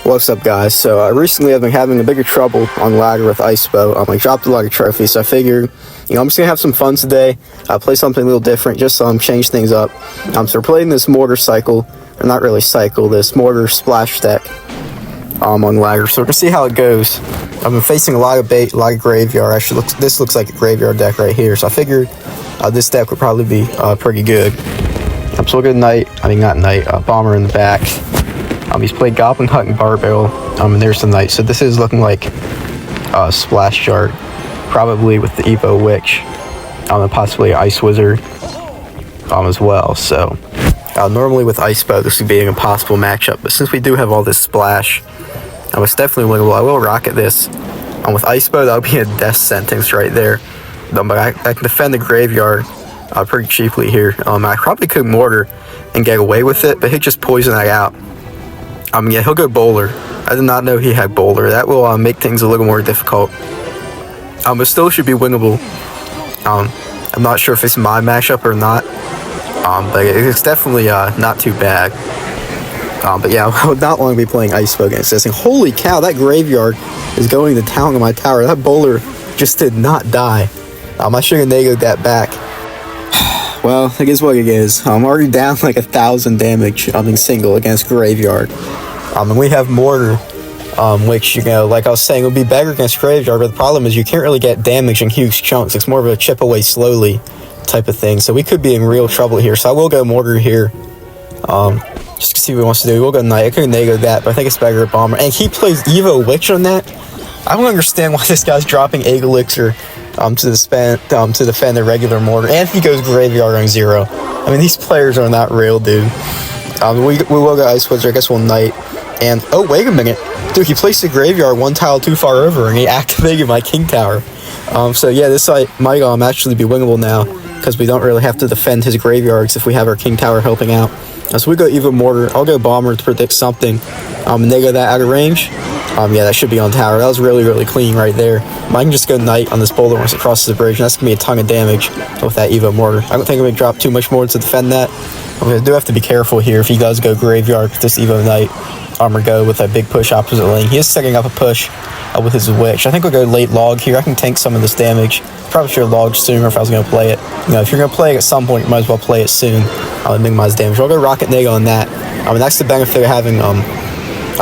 What's up, guys? So recently I've been having a bigger trouble on ladder with ISPO. I dropped a lot of trophies, so I figured, I'm just gonna have some fun today. Play something a little different, just change things up. So we're playing this Mortar cycle, or not really cycle, this Mortar splash deck on ladder. So we're gonna see how it goes. I've been facing a lot of bait, a lot of graveyard. Actually, this looks like a graveyard deck right here. So I figured this deck would probably be pretty good. So we'll go Bomber in the back. He's played Goblin Hut and Barbell, and there's the Knight. So this is looking like a splash chart, probably with the Evo Witch, and possibly Ice Wizard as well. So normally with ISPO, this would be an impossible matchup, but since we do have all this splash, it's definitely winnable. I will rocket this. With ISPO, that'll be a death sentence right there. But I can defend the graveyard pretty cheaply here. I probably could Mortar and get away with it, but he'll just poison that out. Yeah, he'll go Bowler. I did not know he had Bowler. That will make things a little more difficult. It still should be winnable. I'm not sure if it's my matchup or not. But it's definitely not too bad. But yeah, I would not want to be playing ISPO against this. And holy cow, that graveyard is going to town on my tower. That Bowler just did not die. I should have negoed that back. Well, it is what it is. I'm already down like 1,000 damage in single against graveyard. And we have Mortar, which, like I was saying, would be better against graveyard, but the problem is you can't really get damage in huge chunks. It's more of a chip away slowly type of thing, so we could be in real trouble here. So I will go Mortar here, just to see what he wants to do. We'll go Knight. I could nego that, but I think it's better at Bomber. And he plays Evo Witch on that? I don't understand why this guy's dropping Egg Elixir to defend the regular Mortar, and he goes graveyard on 0. These players are not real, dude. We will go Ice Wizard. I guess we'll Knight. And oh, wait a minute, dude, he placed the graveyard one tile too far over, and he activated my King Tower. So yeah, this site might actually be winnable now, because we don't really have to defend his graveyards if we have our King Tower helping out. So we go Evo Mortar. I'll go Bomber to predict something. Nego that out of range. Yeah, that should be on tower. That was really, really clean right there. I can just go Knight on this Bowler once it crosses the bridge, and that's going to be a ton of damage with that Evo Mortar. I don't think I'm going to drop too much more to defend that. I do have to be careful here if he does go graveyard with this Evo Knight. Or go with a big push opposite lane. He is setting up a push with his Witch. I think we'll go late log here. I can tank some of this damage. Probably should have logged sooner if I was going to play it. If you're going to play it at some point, you might as well play it soon. Minimize damage. I'll go Rocket Nego on that. That's the benefit of having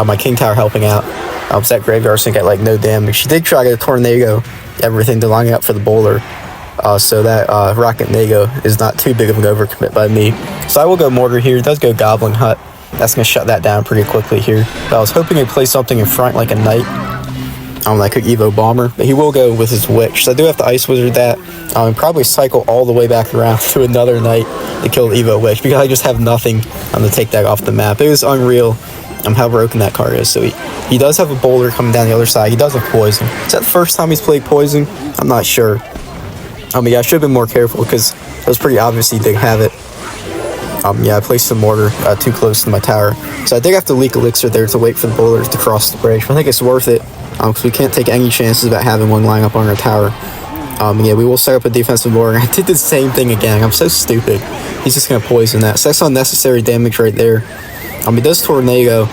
my King Tower helping out. So that graveyard's going to get no damage. She did try to get a Tornado, everything to line up for the Bowler. So that Rocket Nego is not too big of an overcommit by me. So I will go Mortar here. It does go Goblin Hut. That's going to shut that down pretty quickly here. But I was hoping he'd play something in front like a Knight. I could Evo Bomber, but he will go with his Witch. So I do have to Ice Wizard that. And probably cycle all the way back around to another Knight to kill the Evo Witch, because I just have nothing to take that off the map. It is unreal how broken that card is. So he does have a Bowler coming down the other side. He does have Poison. Is that the first time he's played Poison? I'm not sure. Yeah, I should have been more careful, because it was pretty obvious he did have it. Yeah, I placed the Mortar too close to my tower. So I think I have to leak Elixir there to wait for the Bowlers to cross the bridge. But I think it's worth it, because we can't take any chances about having one line up on our tower. Yeah, we will set up a defensive Mortar. I did the same thing again. I'm so stupid. He's just going to poison that. So that's unnecessary damage right there. He does Tornado.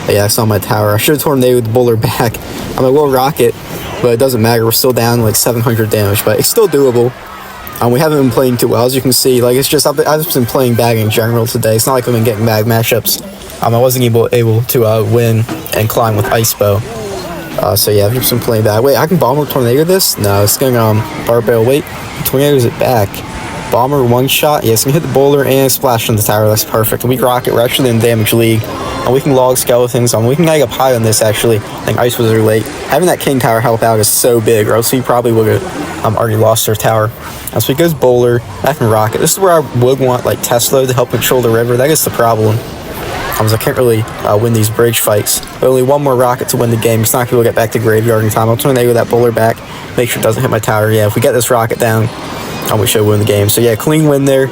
Yeah, that's on my tower. I should have Tornadoed the Bowler back. I will Rocket, but it doesn't matter. We're still down 700 damage, but it's still doable. We haven't been playing too well, as you can see. It's just I've just been playing bad in general today. It's not like I've been getting bad matchups. I wasn't able to win and climb with ISPO. So yeah, I've just been playing bad. Wait, I can Bomber Tornado this? No, it's going Barbell. Wait, Tornado's it back. Bomber one shot. Yeah, it's gonna hit the Bowler and splash on the tower. That's perfect. And we Rocket. We're actually in damage league. And we can log skeletons. We can nag up high on this actually. I think Ice Wizard late. Having that King Tower help out is so big, or else we probably would have already lost our tower. So he goes Bowler. I can Rocket. This is where I would want Tesla to help control the river. That is the problem. I can't really win these bridge fights. But only one more Rocket to win the game. It's not going to get back to graveyard in time. I'm trying to nego that Bowler back. Make sure it doesn't hit my tower. Yeah, if we get this Rocket down, we should win the game. So yeah, clean win there.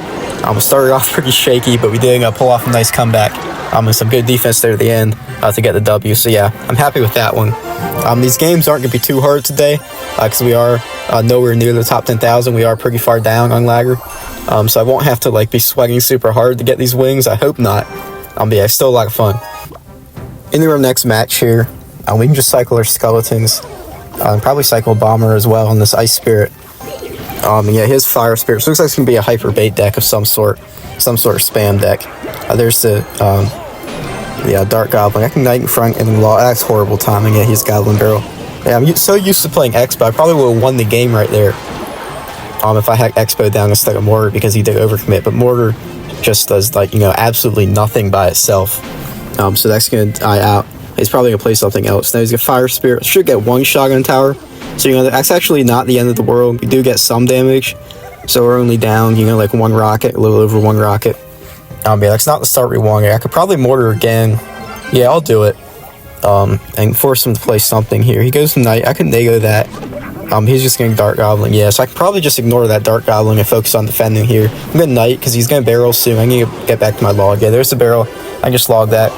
Started off pretty shaky, but we did pull off a nice comeback. And some good defense there at the end to get the W. So yeah, I'm happy with that one. These games aren't going to be too hard today, because we are nowhere near the top 10,000. We are pretty far down on ladder. So I won't have to be sweating super hard to get these wins. I hope not. But yeah, it's still a lot of fun. into our next match here. We can just cycle our skeletons. And probably cycle Bomber as well on this Ice Spirit. Yeah, his Fire Spirit. So it looks like it's going to be a Hyper Bait deck of some sort of spam deck. There's the Dark Goblin. I can Knight in front and then Law. That's horrible timing. Yeah, he's Goblin Barrel. Yeah, I'm so used to playing Expo. I probably would have won the game right there. If I had Expo down instead of Mortar because he did overcommit. But Mortar just does, like, absolutely nothing by itself. So that's going to die out. He's probably going to play something else. Now he's got Fire Spirit. Should get one Shotgun Tower. So, that's actually not the end of the world. We do get some damage. So we're only down, like one rocket, a little over one rocket. Yeah, that's not the start we wanted. I could probably Mortar again. Yeah, I'll do it. And force him to play something here. He goes to Knight. I can nego that. He's just getting Dark Goblin. Yeah, so I can probably just ignore that Dark Goblin and focus on defending here. I'm going to Knight because he's going to barrel soon. I need to get back to my log. Yeah, there's the barrel. I just logged that.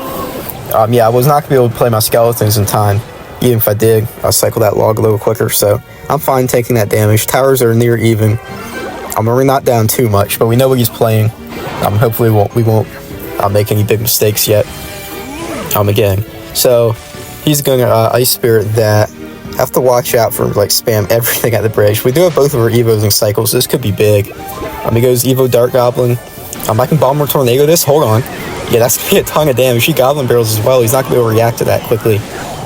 Yeah, I was not going to be able to play my skeletons in time. Even if I did, I'll cycle that log a little quicker. So I'm fine taking that damage. Towers are near even. We're not down too much, but we know what he's playing. Hopefully we won't make any big mistakes yet. Again. So he's going to Ice Spirit that. Have to watch out for spam everything at the bridge. We do have both of our Evos and cycles, so this could be big. He goes Evo Dark Goblin. I can Bomber Tornado this. Hold on. Yeah, that's gonna be a ton of damage. He Goblin Barrels as well. He's not gonna be able to react to that quickly.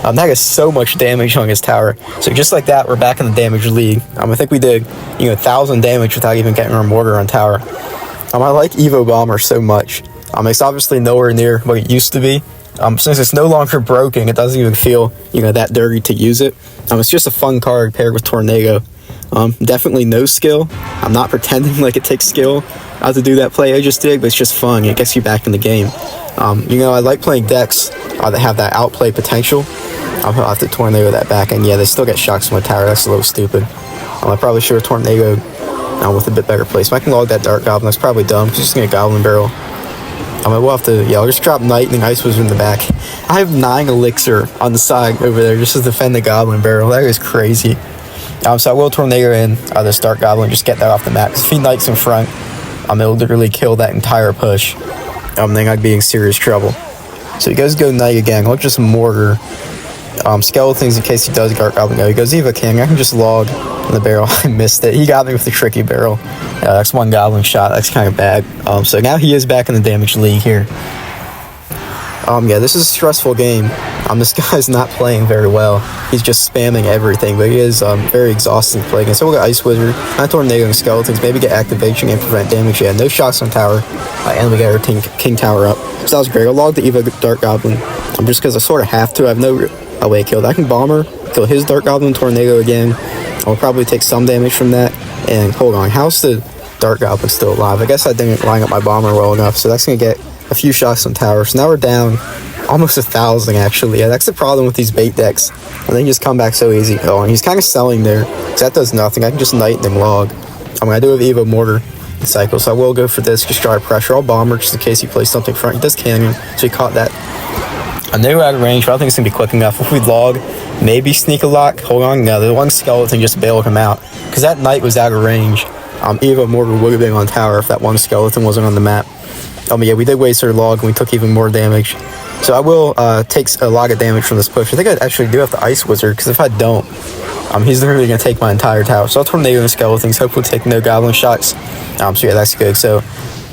That is so much damage on his tower. So just like that, we're back in the damage league. I think we did 1,000 damage without even getting our Mortar on tower. I like Evo Bomber so much. It's obviously nowhere near what it used to be. Since it's no longer broken, it doesn't even feel, that dirty to use it. It's just a fun card paired with Tornado. Definitely no skill. I'm not pretending like it takes skill to do that play I just did, but it's just fun. It gets you back in the game. I like playing decks that have that outplay potential. I'll have to Tornado that back, and yeah, they still get shocks from my tower. That's a little stupid. I probably should have Tornado with a bit better placement. I can log that Dark Goblin. That's probably dumb, because it's just going to Goblin Barrel. We'll have to, I'll just drop Knight and Ice Wizard in the back. I have 9 Elixir on the side over there just to defend the Goblin Barrel. That is crazy. So I will Tornado in this Dark Goblin, just get that off the map. Because if he Knights in front, it'll literally kill that entire push. Then I'd be in serious trouble. So he goes go Knight again. I'll just Mortar. Skeletons in case he does Dark Goblin go. He goes Eva King. I can just log in the barrel. I missed it. He got me with the tricky barrel. That's one Goblin shot. That's kind of bad. So now he is back in the damage league here. Yeah, this is a stressful game. This guy's not playing very well. He's just spamming everything, but he is very exhausting to play against. So we'll get Ice Wizard, not Tornado and Skeletons, maybe get activation and prevent damage. Yeah, no shots on tower, and we got our King Tower up. So that was great. I'll log the Eva Dark Goblin, just because I sort of have to. I have no way killed. I can Bomber, kill his Dark Goblin, Tornado again. I'll probably take some damage from that. And hold on, how's the Dark Goblin still alive? I guess I didn't line up my Bomber well enough, so that's going to get a few shots on tower. So now we're down almost 1,000 actually. Yeah, that's the problem with these bait decks. And then just come back so easy. Oh, and he's kind of selling there, because that does nothing. I can just Knight and then log. I do have Evo Mortar and Cycle, so I will go for this, just try pressure. I'll Bomber just in case he plays something front. He does Canyon, so he caught that. I know we're out of range, but I don't think it's going to be quick enough. If we log, maybe sneak a lock. Hold on, no, the one Skeleton just bailed him out, because that Knight was out of range. Evo Mortar would have been on tower if that one Skeleton wasn't on the map. Yeah, we did waste our log, and we took even more damage. So I will take a lot of damage from this push. I think I actually do have the Ice Wizard, because if I don't, he's literally going to take my entire tower. So I'll Tornado and Skeletons, hopefully take no Goblin shots. So yeah, that's good. So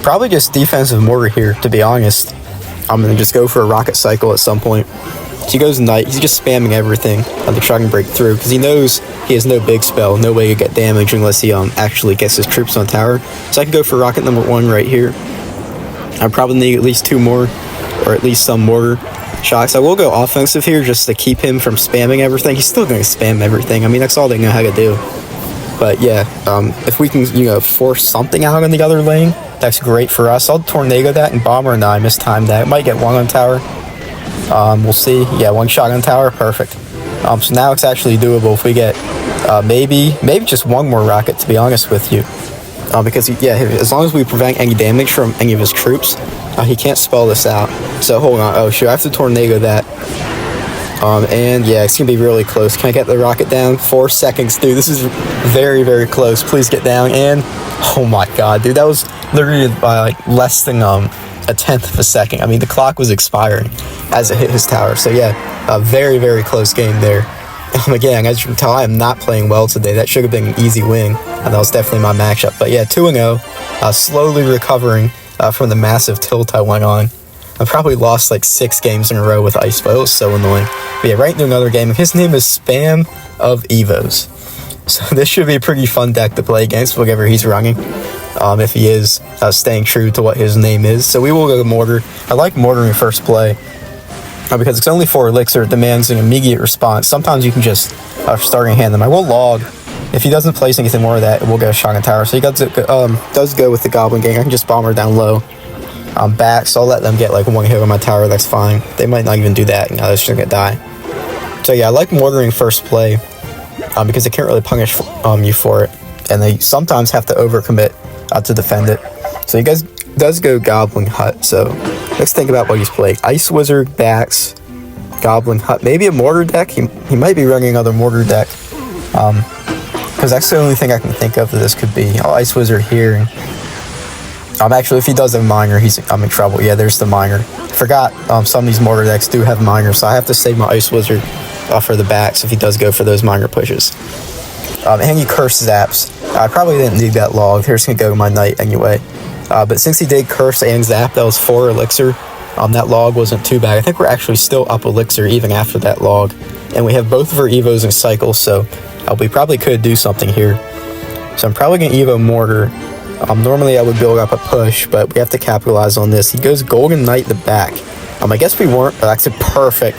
probably just defensive Mortar here, to be honest. I'm going to just go for a Rocket Cycle at some point. So he goes Knight. He's just spamming everything to try and break through, because he knows he has no big spell, no way to get damage unless he actually gets his troops on tower. So I can go for Rocket number 1 right here. I probably need at least 2 more, or at least some Mortar shots. I will go offensive here just to keep him from spamming everything. He's still going to spam everything. That's all they know how to do. But yeah, if we can, force something out on the other lane, that's great for us. I'll Tornado that and Bomber, and I mistimed that. Might get 1 on tower. We'll see. Yeah, 1 shot on tower. Perfect. So now it's actually doable if we get maybe just 1 more rocket, to be honest with you. Because, yeah, as long as we prevent any damage from any of his troops, he can't spell this out. So, hold on. Oh, shoot, I have to Tornado that. And, yeah, it's going to be really close. Can I get the rocket down? 4 seconds, dude. This is very, very close. Please get down. And, oh, my God, dude, that was literally by, less than a tenth of a second. I mean, the clock was expiring as it hit his tower. So yeah, a very, very close game there. Again, as you can tell, I am not playing well today. That should have been an easy win, and that was definitely my matchup. But yeah, 2-0, slowly recovering from the massive tilt I went on. I probably lost like 6 games in a row with Icefoe. It was so annoying. But yeah, right into another game. His name is Spam of Evos. So this should be a pretty fun deck to play against whatever he's running, if he is staying true to what his name is. So we will go to Mortar. I like Mortar in first play because it's only 4 elixir. It demands an immediate response. Sometimes you can just starting hand them. I will log. If he doesn't place anything more of that, we'll go Shotgun Tower. So he does go with the Goblin Gang. I can just Bomber down low. I'm back, so I'll let them get like 1 hit on my tower. That's fine. They might not even do that. They're just gonna die. So yeah, I like Mortaring first play because they can't really punish you for it, and they sometimes have to overcommit to defend it. So he does go Goblin Hut. So let's think about what he's playing. Ice Wizard, Backs, Goblin Hut, maybe a Mortar deck. He might be running another Mortar deck because that's the only thing I can think of that this could be. Ice Wizard here. Actually, if he does have Miner, I'm in trouble. Yeah, there's the Miner. I forgot some of these Mortar decks do have Miner, so I have to save my Ice Wizard for the backs if he does go for those Miner pushes. And he Curse Zaps. I probably didn't need that log. Here's going to go to my Knight anyway. But since he did Curse and Zap, that was 4 elixir. That log wasn't too bad. I think we're actually still up elixir even after that log. And we have both of our Evos in cycle, so we probably could do something here. So I'm probably going to Evo Mortar. Normally I would build up a push, but we have to capitalize on this. He goes Golden Knight the back. I guess we weren't. That's a perfect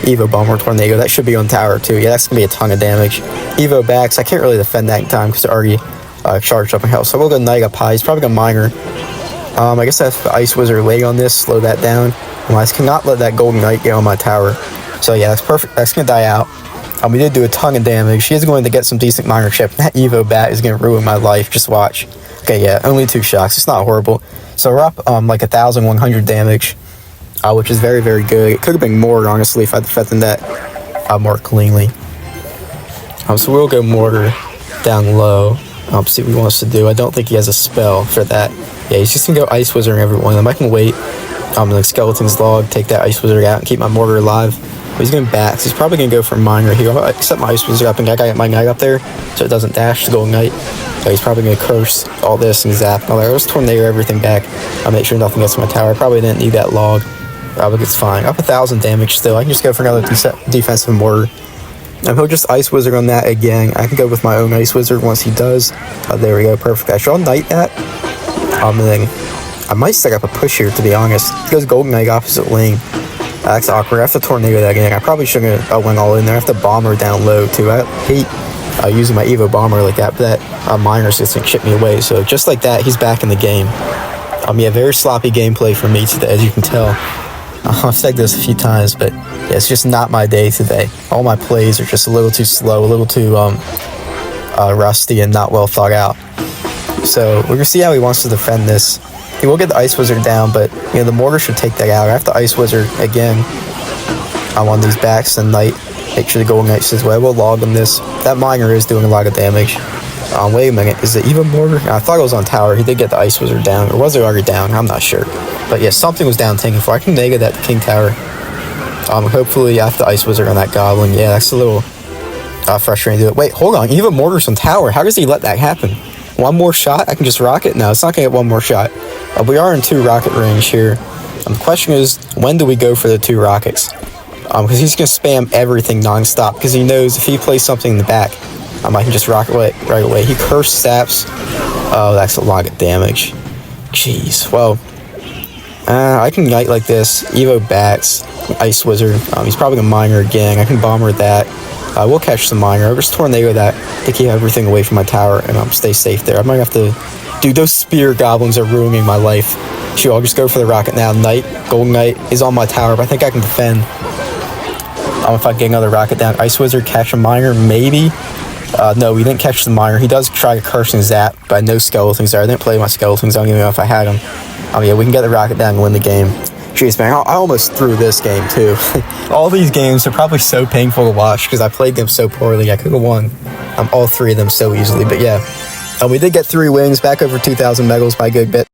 Evo Bomber Tornado. That should be on tower too. Yeah, that's going to be a ton of damage. Evo backs. I can't really defend that in time because it already charged up in health. So we'll go Knight up high. He's probably going to Miner. I guess that's the Ice Wizard leg on this. Slow that down. I cannot let that Golden Knight get on my tower. So yeah, that's perfect. That's going to die out. We did do a ton of damage. He is going to get some decent Miner chip. That Evo bat is going to ruin my life. Just watch. Okay, yeah, only 2 shocks. It's not horrible. So we're up like 1,100 damage, which is very, very good. It could have been more, honestly, if I defended that more cleanly. So we'll go Mortar down low. See what he wants to do. I don't think he has a spell for that. Yeah, he's just going to go Ice Wizard on every one of them. I can wait. Like Skeleton's Log, take that Ice Wizard out and keep my Mortar alive. But he's going back. So he's probably going to go for Miner here. I'll set my Ice Wizard up and I got my Knight up there so it doesn't dash the Golden Knight. So he's probably going to Curse all this and Zap. Let's Tornado everything back. I'll make sure nothing gets to my tower. I probably didn't need that log. But it's fine. Up 1,000 damage still. I can just go for another defensive Mortar. And he'll just Ice Wizard on that again. I can go with my own Ice Wizard once he does. There we go. Perfect. I should Knight that. And then I might set up a push here, to be honest. He goes Golden Knight opposite lane. That's awkward. I have to Tornado that again. I probably shouldn't have went all in there. I have to Bomber down low, too. I hate using my Evo Bomber like that, but that Miner's just gonna chip me away. So just like that, he's back in the game. Yeah, very sloppy gameplay for me today, as you can tell. I've said this a few times, but yeah, it's just not my day today. All my plays are just a little too slow, a little too rusty and not well thought out. So we're gonna see how he wants to defend this. He will get the Ice Wizard down, but the Mortar should take that out. I have to Ice Wizard again. I'm on these backs and Knight. Make sure the Golden Knight says, well, we'll log him this. That Miner is doing a lot of damage. Wait a minute, is it even Mortar? I thought it was on tower. He did get the Ice Wizard down, or was it already down? I'm not sure. But yeah, something was down tanking for. I can negate that King Tower. Hopefully I have the Ice Wizard on that Goblin. Yeah, that's a little frustrating to do it. Wait, hold on, even Mortar's on tower. How does he let that happen? One more shot? I can just rocket? No, it's not going to get one more shot. We are in 2 rocket range here. The question is, when do we go for the 2 rockets? Because he's going to spam everything non-stop, because he knows if he plays something in the back, I can just rocket right away. He Curse Zaps. Oh, that's a lot of damage. Jeez. Well, I can Knight like this. Evo backs. Ice Wizard. He's probably going to Miner again. I can Bomber that. We'll catch some Miner. I'll just Tornado that to keep everything away from my tower and stay safe there. I might have to... Dude, those Spear Goblins are ruining my life. Shoot, I'll just go for the rocket now. Knight. Golden Knight is on my tower, but I think I can defend. If I get another rocket down. Ice Wizard, catch a Miner, maybe. No, we didn't catch the Miner. He does try to Curse and Zap, but no Skeletons there. I didn't play my Skeletons. I don't even know if I had them. Yeah, we can get the rocket down and win the game. Jeez, man, I almost threw this game, too. All these games are probably so painful to watch because I played them so poorly. I could have won all 3 of them so easily. But yeah, we did get 3 wins, back over 2,000 medals by a good bit.